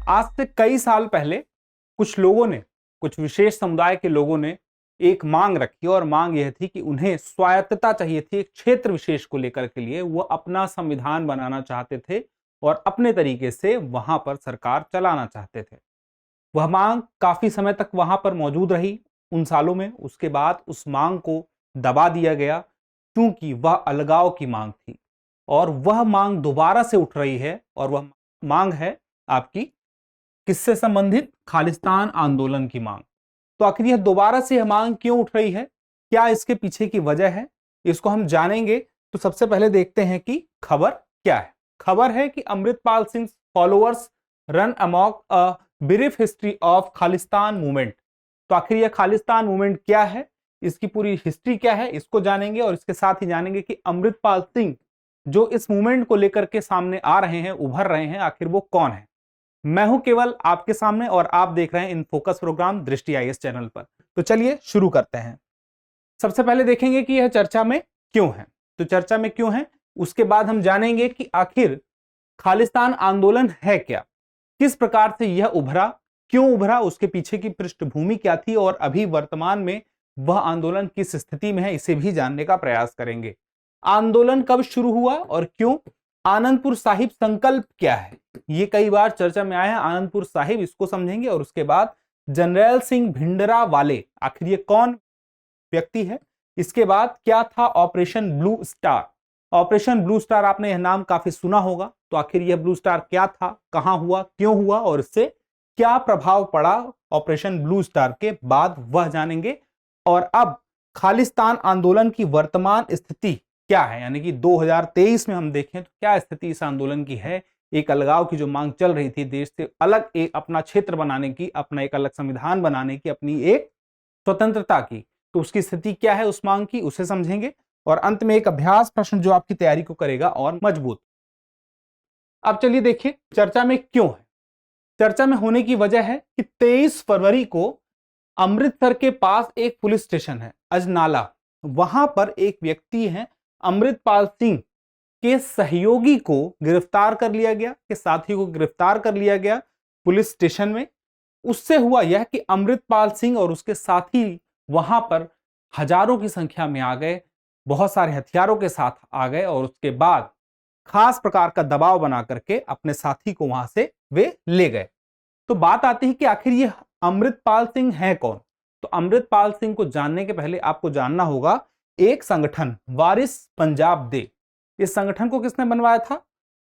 आज से कई साल पहले कुछ लोगों ने, कुछ विशेष समुदाय के लोगों ने एक मांग रखी और मांग यह थी कि उन्हें स्वायत्तता चाहिए थी एक क्षेत्र विशेष को लेकर के लिए। वो अपना संविधान बनाना चाहते थे और अपने तरीके से वहां पर सरकार चलाना चाहते थे। वह मांग काफी समय तक वहां पर मौजूद रही उन सालों में। उसके बाद उस मांग को दबा दिया गया क्योंकि वह अलगाव की मांग थी और वह मांग दोबारा से उठ रही है और वह मांग है आपकी किससे संबंधित? खालिस्तान आंदोलन की मांग। तो आखिर यह दोबारा से यह मांग क्यों उठ रही है, क्या इसके पीछे की वजह है, इसको हम जानेंगे। तो सबसे पहले देखते हैं कि खबर क्या है। खबर है कि Amritpal Singh followers run amok a brief history of Khalistan movement. तो आखिर यह खालिस्तान मूवमेंट क्या है, इसकी पूरी हिस्ट्री क्या है, इसको जानेंगे और इसके साथ ही जानेंगे कि अमृतपाल सिंह जो इस मूवमेंट को लेकर के सामने आ रहे हैं, उभर रहे हैं, आखिर वो कौन है। मैं हूं केवल आपके सामने और आप देख रहे हैं इन फोकस प्रोग्राम दृष्टि आईएएस चैनल पर। तो चलिए शुरू करते हैं। सबसे पहले देखेंगे कि यह चर्चा में क्यों है। तो चर्चा में क्यों है, उसके बाद हम जानेंगे कि आखिर खालिस्तान आंदोलन है क्या, किस प्रकार से यह उभरा, क्यों उभरा, उसके पीछे की पृष्ठभूमि क्या थी और अभी वर्तमान में वह आंदोलन किस स्थिति में है, इसे भी जानने का प्रयास करेंगे। आंदोलन कब शुरू हुआ और क्यों, आनंदपुर साहिब संकल्प क्या है, ये कई बार चर्चा में आया है। आनंदपुर साहिब, इसको समझेंगे और उसके बाद जनरल सिंह भिंडरावाले, आखिर ये कौन व्यक्ति है। इसके बाद क्या था operation blue star. Operation blue star, आपने यह नाम काफी सुना होगा। तो आखिर यह ब्लू स्टार क्या था, कहां हुआ, क्यों हुआ और इससे क्या प्रभाव पड़ा ऑपरेशन ब्लू स्टार के बाद, वह जानेंगे। और अब खालिस्तान आंदोलन की वर्तमान स्थिति क्या है, यानी कि 2023 में हम देखें तो क्या स्थिति इस आंदोलन की है। एक अलगाव की जो मांग चल रही थी, देश से अलग एक अपना क्षेत्र बनाने की, अपना एक अलग संविधान बनाने की, अपनी एक स्वतंत्रता की, तो उसकी स्थिति क्या है उस मांग की, उसे समझेंगे। और अंत में एक अभ्यास प्रश्न जो आपकी तैयारी को करेगा और मजबूत। अब चलिए देखिए चर्चा में क्यों है। चर्चा में होने की वजह है कि 23 फरवरी को अमृतसर के पास एक पुलिस स्टेशन है अजनाला, वहां पर एक व्यक्ति है अमृतपाल सिंह के सहयोगी को गिरफ्तार कर लिया गया, के साथी को गिरफ्तार कर लिया गया पुलिस स्टेशन में। उससे हुआ यह कि अमृतपाल सिंह और उसके साथी वहां पर हजारों की संख्या में आ गए, बहुत सारे हथियारों के साथ आ गए और उसके बाद खास प्रकार का दबाव बना करके अपने साथी को वहां से वे ले गए। तो बात आती है कि आखिर ये अमृतपाल सिंह है कौन। तो अमृतपाल सिंह को जानने के पहले आपको जानना होगा एक संगठन वारिस पंजाब दे। इस संगठन को किसने बनवाया था?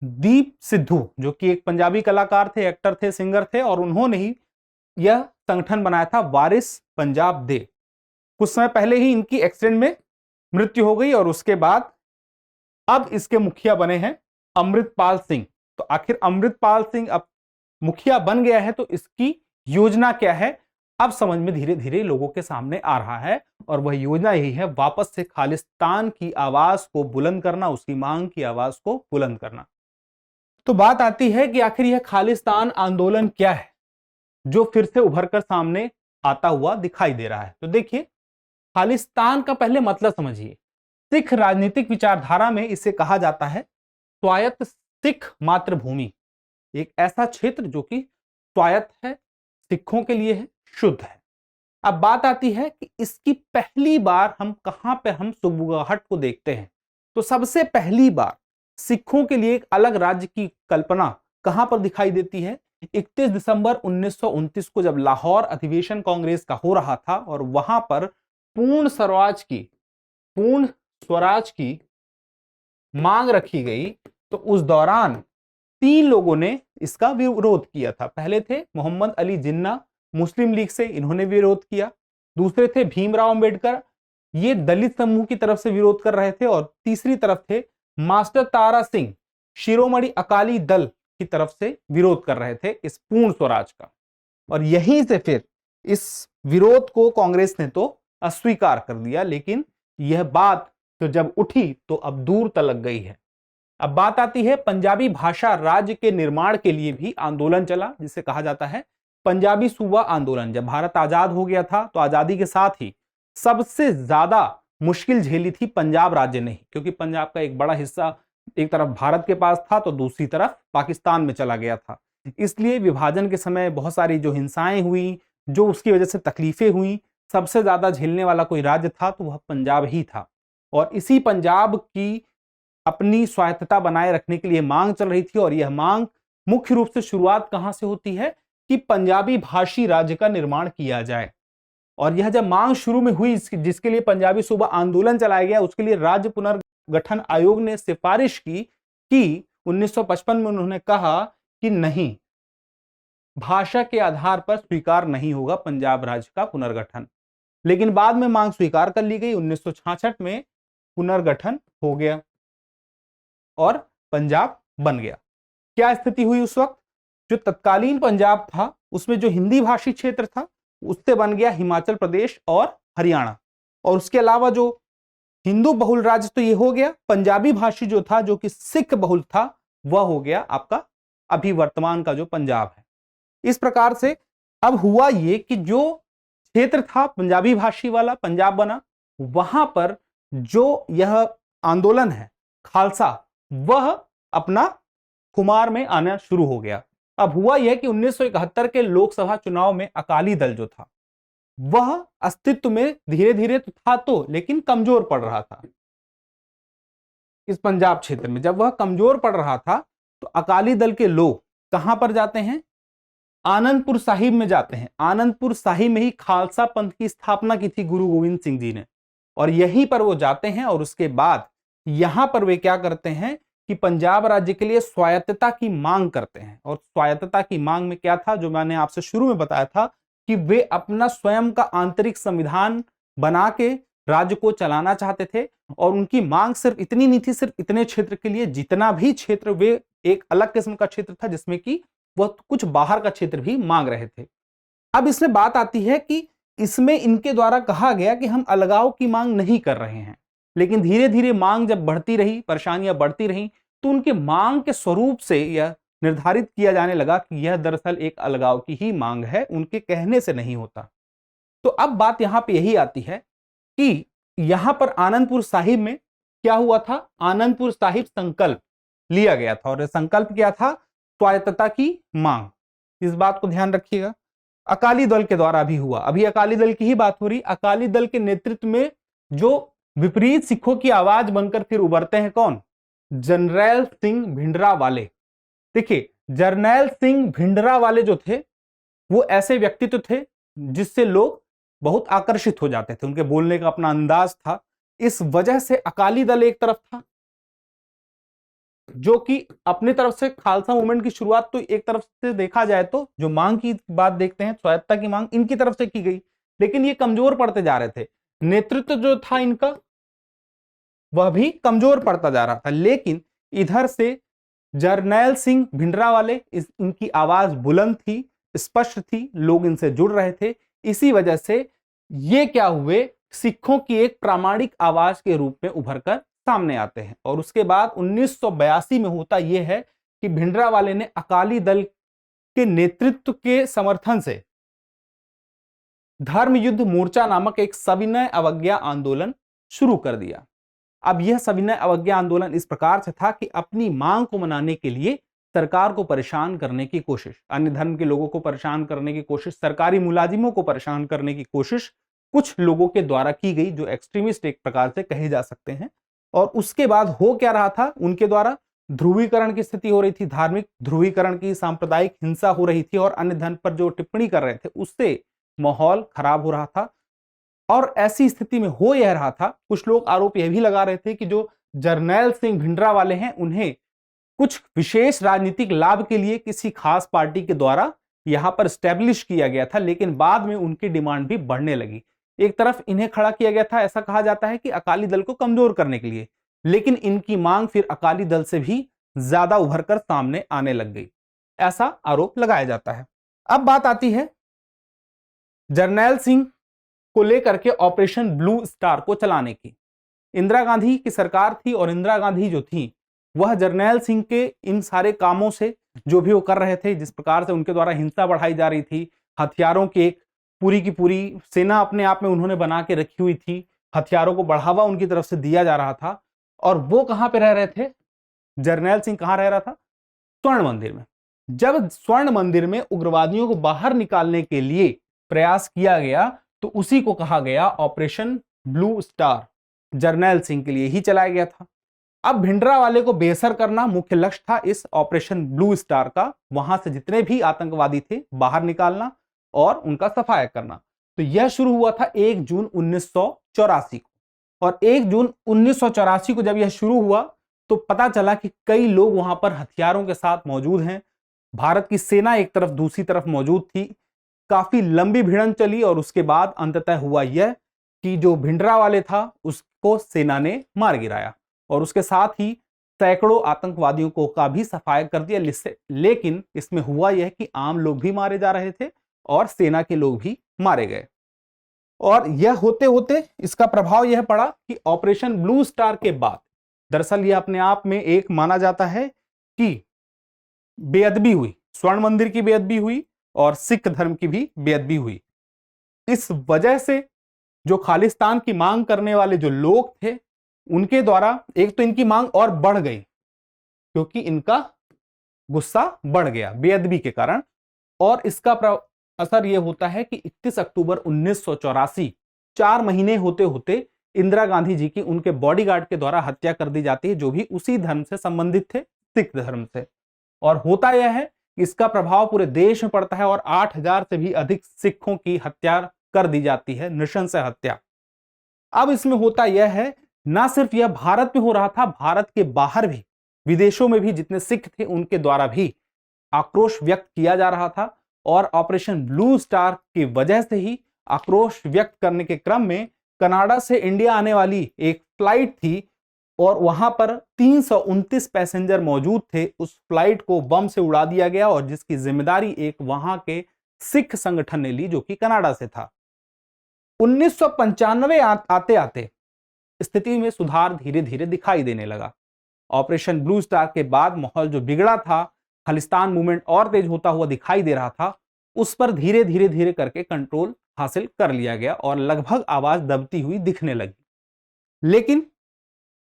दीप सिद्धू, जो कि एक पंजाबी कलाकार थे, एक्टर थे, सिंगर थे, और उन्होंने ही यह संगठन बनाया था वारिस पंजाब दे। कुछ समय पहले ही इनकी एक्सीडेंट में मृत्यु हो गई और उसके बाद अब इसके मुखिया बने हैं अमृतपाल सिंह। तो आखिर अमृतपाल सिंह अब मुखिया बन गया है तो इसकी योजना क्या है, अब समझ में धीरे धीरे लोगों के सामने आ रहा है। और वह योजना यही है, वापस से खालिस्तान की आवाज को बुलंद करना, उसकी मांग की आवाज को बुलंद करना। तो बात आती है कि आखिर यह खालिस्तान आंदोलन क्या है जो फिर से उभर कर सामने आता हुआ दिखाई दे रहा है। तो देखिए खालिस्तान का पहले मतलब समझिए। सिख राजनीतिक विचारधारा में इसे कहा जाता है स्वायत्त सिख मातृभूमि, एक ऐसा क्षेत्र जो कि स्वायत्त है, सिखों के लिए है, शुद्ध है। अब बात आती है कि इसकी पहली बार हम कहां पे हम सुबुगाहट को देखते हैं। तो सबसे पहली बार सिखों के लिए एक अलग राज्य की कल्पना कहां पर दिखाई देती है? 31 दिसंबर 1929 को, जब लाहौर अधिवेशन कांग्रेस का हो रहा था और वहां पर पूर्ण स्वराज की मांग रखी गई। तो उस दौरान 3 लोगों ने इसका विरोध किया था। पहले थे मोहम्मद अली जिन्ना, मुस्लिम लीग से, इन्होंने विरोध किया। दूसरे थे भीमराव अंबेडकर, ये दलित समूह की तरफ से विरोध कर रहे थे। और तीसरी तरफ थे मास्टर तारा सिंह, शिरोमणि अकाली दल की तरफ से विरोध कर रहे थे इस पूर्ण स्वराज का। और यहीं से फिर इस विरोध को कांग्रेस ने तो अस्वीकार कर दिया, लेकिन यह बात तो जब उठी तो अब दूर तलक गई है। अब बात आती है पंजाबी भाषा राज्य के निर्माण के लिए भी आंदोलन चला, जिसे कहा जाता है पंजाबी सूबा आंदोलन। जब भारत आजाद हो गया था तो आजादी के साथ ही सबसे ज्यादा मुश्किल झेली थी पंजाब राज्य ने, क्योंकि पंजाब का एक बड़ा हिस्सा एक तरफ भारत के पास था तो दूसरी तरफ पाकिस्तान में चला गया था। इसलिए विभाजन के समय बहुत सारी जो हिंसाएं हुई, जो उसकी वजह से तकलीफें हुई, सबसे ज्यादा झेलने वाला कोई राज्य था तो वह पंजाब ही था। और इसी पंजाब की अपनी स्वायत्तता बनाए रखने के लिए मांग चल रही थी। और यह मांग मुख्य रूप से शुरुआत कहां से होती है कि पंजाबी भाषी राज्य का निर्माण किया जाए। और यह जब मांग शुरू में हुई, जिसके लिए पंजाबी सूबा आंदोलन चलाया गया, उसके लिए राज्य पुनर्गठन आयोग ने सिफारिश की कि 1955 में उन्होंने कहा कि नहीं, भाषा के आधार पर स्वीकार नहीं होगा पंजाब राज्य का पुनर्गठन। लेकिन बाद में मांग स्वीकार कर ली गई। 1966 में पुनर्गठन हो गया और पंजाब बन गया। क्या स्थिति हुई उस वक्त? जो तत्कालीन पंजाब था उसमें जो हिंदी भाषी क्षेत्र था उससे बन गया हिमाचल प्रदेश और हरियाणा। और उसके अलावा जो हिंदू बहुल राज्य तो ये हो गया, पंजाबी भाषी जो था, जो कि सिख बहुल था, वह हो गया आपका अभी वर्तमान का जो पंजाब है। इस प्रकार से अब हुआ ये कि जो क्षेत्र था पंजाबी भाषी वाला पंजाब बना, वहां पर जो यह आंदोलन है खालसा, वह अपना खुमार में आना शुरू हो गया। अब हुआ यह कि 1971 के लोकसभा चुनाव में अकाली दल जो था वह अस्तित्व में धीरे धीरे तो था तो, लेकिन कमजोर पड़ रहा था। इस पंजाब क्षेत्र में जब वह कमजोर पड़ रहा था तो अकाली दल के लोग कहां पर जाते हैं? आनंदपुर साहिब में जाते हैं। आनंदपुर साहिब में ही खालसा पंथ की स्थापना की थी गुरु गोविंद सिंह जी ने। और यहीं पर वो जाते हैं और उसके बाद यहां पर वे क्या करते हैं कि पंजाब राज्य के लिए स्वायत्तता की मांग करते हैं। और स्वायत्तता की मांग में क्या था, जो मैंने आपसे शुरू में बताया था कि वे अपना स्वयं का आंतरिक संविधान बना के राज्य को चलाना चाहते थे। और उनकी मांग सिर्फ इतनी नहीं थी, सिर्फ इतने क्षेत्र के लिए, जितना भी क्षेत्र, वे एक अलग किस्म का क्षेत्र था जिसमें कि वह कुछ बाहर का क्षेत्र भी मांग रहे थे। अब इसमें बात आती है कि इसमें इनके द्वारा कहा गया कि हम अलगाव की मांग नहीं कर रहे हैं। लेकिन धीरे धीरे मांग जब बढ़ती रही, परेशानियां बढ़ती रही, तो उनके मांग के स्वरूप से यह निर्धारित किया जाने लगा कि यह दरअसल एक अलगाव की ही मांग है, उनके कहने से नहीं होता। तो अब बात यहां पे यही आती है कि यहां पर आनंदपुर साहिब में क्या हुआ था? आनंदपुर साहिब संकल्प लिया गया था। और यह संकल्प क्या था? स्वायत्तता की मांग। इस बात को ध्यान रखिएगा। अकाली दल के द्वारा भी हुआ। अभी अकाली दल की ही बात हो रही। अकाली दल के नेतृत्व में जो विपरीत सिखों की आवाज बनकर फिर उभरते हैं कौन? जरनैल सिंह भिंडरावाले। देखिए, जरनैल सिंह भिंडरावाले जो थे वो ऐसे व्यक्तित्व थे जिससे लोग बहुत आकर्षित हो जाते थे। उनके बोलने का अपना अंदाज था। इस वजह से अकाली दल एक तरफ था जो कि अपनी तरफ से खालसा मूवमेंट की शुरुआत तो एक तरफ से देखा जाए तो जो मांग की बात देखते हैं, स्वायत्तता की मांग इनकी तरफ से की गई, लेकिन ये कमजोर पड़ते जा रहे थे। नेतृत्व जो था इनका वह भी कमजोर पड़ता जा रहा था। लेकिन इधर से जरनैल सिंह भिंडरावाले, इनकी आवाज बुलंद थी, स्पष्ट थी, लोग इनसे जुड़ रहे थे। इसी वजह से ये क्या हुए, सिखों की एक प्रामाणिक आवाज के रूप में उभरकर सामने आते हैं। और उसके बाद 1982 में होता यह है कि भिंडरावाले ने अकाली दल के नेतृत्व के समर्थन से धर्म युद्ध मोर्चा नामक एक सविनय अवज्ञा आंदोलन शुरू कर दिया। अब यह सविनय अवज्ञा आंदोलन इस प्रकार से था कि अपनी मांग को मनाने के लिए सरकार को परेशान करने की कोशिश, अन्य धर्म के लोगों को परेशान करने की कोशिश, सरकारी मुलाजिमों को परेशान करने की कोशिश कुछ लोगों के द्वारा की गई, जो एक्सट्रीमिस्ट एक प्रकार से कहे जा सकते हैं। और उसके बाद हो क्या रहा था, उनके द्वारा ध्रुवीकरण की स्थिति हो रही थी, धार्मिक ध्रुवीकरण की, सांप्रदायिक हिंसा हो रही थी और अन्य धर्म पर जो टिप्पणी कर रहे थे उससे माहौल खराब हो रहा था। और ऐसी स्थिति में हो यह रहा था, कुछ लोग आरोप यह भी लगा रहे थे कि जो जरनैल सिंह भिंडरावाले हैं उन्हें कुछ विशेष राजनीतिक लाभ के लिए किसी खास पार्टी के द्वारा यहां पर स्टैब्लिश किया गया था। लेकिन बाद में उनकी डिमांड भी बढ़ने लगी। एक तरफ इन्हें खड़ा किया गया था, ऐसा कहा जाता है कि अकाली दल को कमजोर करने के लिए, लेकिन इनकी मांग फिर अकाली दल से भी ज्यादा उभरकर सामने आने लग गई, ऐसा आरोप लगाया जाता है। अब बात आती है जरनैल सिंह को लेकर के ऑपरेशन ब्लू स्टार को चलाने की। इंदिरा गांधी की सरकार थी और इंदिरा गांधी जो थी वह जरनैल सिंह के इन सारे कामों से, जो भी वो कर रहे थे, जिस प्रकार से उनके द्वारा हिंसा बढ़ाई जा रही थी, हथियारों की एक पूरी की पूरी सेना अपने आप में उन्होंने बना के रखी हुई थी, हथियारों को बढ़ावा उनकी तरफ से दिया जा रहा था। और वो कहां पे रह रहे थे? जरनैल सिंह कहां रह रहा था? स्वर्ण मंदिर में। जब स्वर्ण मंदिर में उग्रवादियों को बाहर निकालने के लिए प्रयास किया गया तो उसी को कहा गया operation blue star. Jarnail Singh के लिए ही चलाया गया था। अब भिंडरावाले को बेअसर करना मुख्य लक्ष्य था इस ऑपरेशन ब्लू स्टार का। वहां से जितने भी आतंकवादी थे बाहर निकालना और उनका सफाया करना। तो यह शुरू हुआ था 1 जून 1984 को। और 1 जून 1984 को जब यह शुरू हुआ तो पता चला कि कई लोग वहां पर हथियारों के साथ मौजूद हैं। भारत की सेना एक तरफ दूसरी तरफ मौजूद थी। काफी लंबी भिड़ंत चली और उसके बाद अंततः हुआ यह कि जो भिंडरावाले था उसको सेना ने मार गिराया और उसके साथ ही सैकड़ों आतंकवादियों को का भी सफाया कर दिया। लेकिन इसमें हुआ यह कि आम लोग भी मारे जा रहे थे और सेना के लोग भी मारे गए। और यह होते होते इसका प्रभाव यह पड़ा कि ऑपरेशन ब्लू स्टार के बाद, दरअसल यह अपने आप में एक माना जाता है कि बेअदबी हुई, स्वर्ण मंदिर की बेअदबी हुई और सिख धर्म की भी बेअदबी हुई। इस वजह से जो खालिस्तान की मांग करने वाले जो लोग थे उनके द्वारा एक तो इनकी मांग और बढ़ गई क्योंकि इनका गुस्सा बढ़ गया बेअदबी के कारण। और इसका असर यह होता है कि 31 अक्टूबर 1984, 4 महीने होते होते इंदिरा गांधी जी की उनके बॉडीगार्ड के द्वारा हत्या कर दी जाती है, जो भी उसी धर्म से संबंधित थे, सिख धर्म से। और होता यह है कि इसका प्रभाव पूरे देश में पड़ता है और 8000 से भी अधिक सिखों की हत्या कर दी जाती है, नृशंस हत्या। अब इसमें होता यह है, ना सिर्फ यह भारत में हो रहा था, भारत के बाहर भी, विदेशों में भी जितने सिख थे उनके द्वारा भी आक्रोश व्यक्त किया जा रहा था। और ऑपरेशन ब्लू स्टार की वजह से ही आक्रोश व्यक्त करने के क्रम में कनाडा से इंडिया आने वाली एक फ्लाइट थी और वहां पर 329 पैसेंजर मौजूद थे। उस फ्लाइट को बम से उड़ा दिया गया और जिसकी जिम्मेदारी एक वहां के सिख संगठन ने ली जो कि कनाडा से था। 1995 आते आते स्थिति में सुधार धीरे धीरे दिखाई देने लगा। ऑपरेशन ब्लू स्टार के बाद माहौल जो बिगड़ा था, खालिस्तान मूवमेंट और तेज होता हुआ दिखाई दे रहा था, उस पर धीरे धीरे धीरे करके कंट्रोल हासिल कर लिया गया और लगभग आवाज दबती हुई दिखने लगी। लेकिन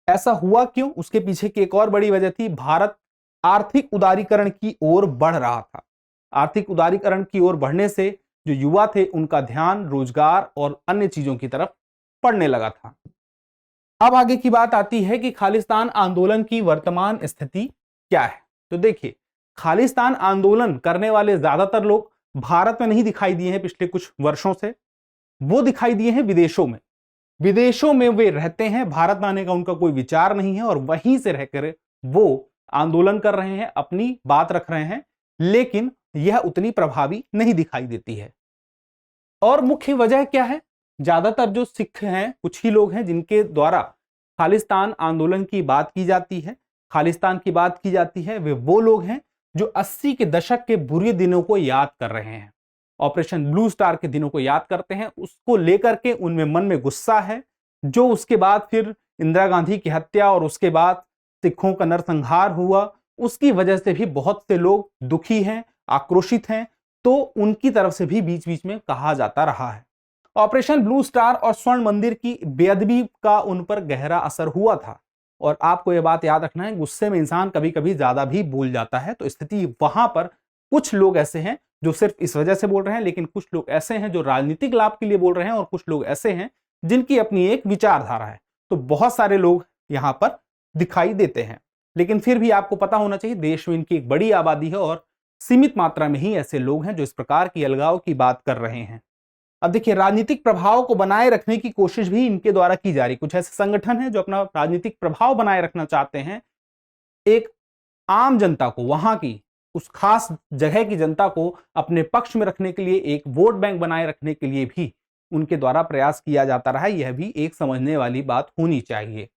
ऐसा हुआ क्यों? उसके पीछे की एक और बड़ी वजह थी, भारत आर्थिक उदारीकरण की ओर बढ़ रहा था। आर्थिक उदारीकरण की ओर बढ़ने से जो युवा थे उनका ध्यान रोजगार और अन्य चीजों की तरफ पड़ने लगा था। अब आगे की बात आती है कि खालिस्तान आंदोलन की वर्तमान स्थिति क्या है। तो देखिए, खालिस्तान आंदोलन करने वाले ज्यादातर लोग भारत में नहीं दिखाई दिए हैं पिछले कुछ वर्षों से, वो दिखाई दिए हैं विदेशों में। विदेशों में वे रहते हैं, भारत आने का उनका कोई विचार नहीं है और वहीं से रहकर वो आंदोलन कर रहे हैं, अपनी बात रख रहे हैं, लेकिन यह उतनी प्रभावी नहीं दिखाई देती है। और मुख्य वजह क्या है? ज्यादातर जो सिख हैं, कुछ ही लोग हैं जिनके द्वारा खालिस्तान आंदोलन की बात की जाती है, खालिस्तान की बात की जाती है, वे वो लोग हैं जो 80 के दशक के बुरे दिनों को याद कर रहे हैं, ऑपरेशन ब्लू स्टार के दिनों को याद करते हैं। उसको लेकर के उनमें मन में गुस्सा है, जो उसके बाद फिर इंदिरा गांधी की हत्या और उसके बाद सिखों का नरसंहार हुआ, उसकी वजह से भी बहुत से लोग दुखी हैं, आक्रोशित हैं। तो उनकी तरफ से भी बीच बीच में कहा जाता रहा है। ऑपरेशन ब्लू स्टार और स्वर्ण मंदिर की बेअदबी का उन पर गहरा असर हुआ था। और आपको यह बात याद रखना है, गुस्से में इंसान कभी कभी ज्यादा भी भूल जाता है। तो स्थिति वहां पर कुछ लोग ऐसे हैं जो सिर्फ इस वजह से बोल रहे हैं, लेकिन कुछ लोग ऐसे हैं जो राजनीतिक लाभ के लिए बोल रहे हैं और कुछ लोग ऐसे हैं जिनकी अपनी एक विचारधारा है। तो बहुत सारे लोग यहां पर दिखाई देते हैं, लेकिन फिर भी आपको पता होना चाहिए देश में इनकी एक बड़ी आबादी है और सीमित मात्रा में ही ऐसे लोग हैं जो इस प्रकार की अलगाव की बात कर रहे हैं। अब देखिए, राजनीतिक प्रभाव को बनाए रखने की कोशिश भी इनके द्वारा की जा रही। कुछ ऐसे संगठन हैं जो अपना राजनीतिक प्रभाव बनाए रखना चाहते हैं, एक आम जनता को, वहां की उस खास जगह की जनता को अपने पक्ष में रखने के लिए, एक वोट बैंक बनाए रखने के लिए भी उनके द्वारा प्रयास किया जाता रहा है। यह भी एक समझने वाली बात होनी चाहिए।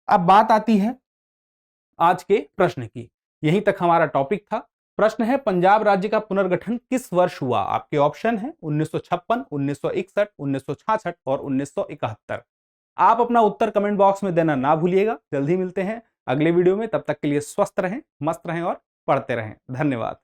अब बात आती है आज के प्रश्न की। यहीं तक हमारा टॉपिक था। प्रश्न है, पंजाब राज्य का पुनर्गठन किस वर्ष हुआ? आपके ऑप्शन है 1956, 1961, 1966 और 1971। आप अपना उत्तर कमेंट बॉक्स में देना ना भूलिएगा। जल्दी मिलते हैं अगले वीडियो में, तब तक के लिए स्वस्थ रहें, मस्त रहें और पढ़ते रहें। धन्यवाद।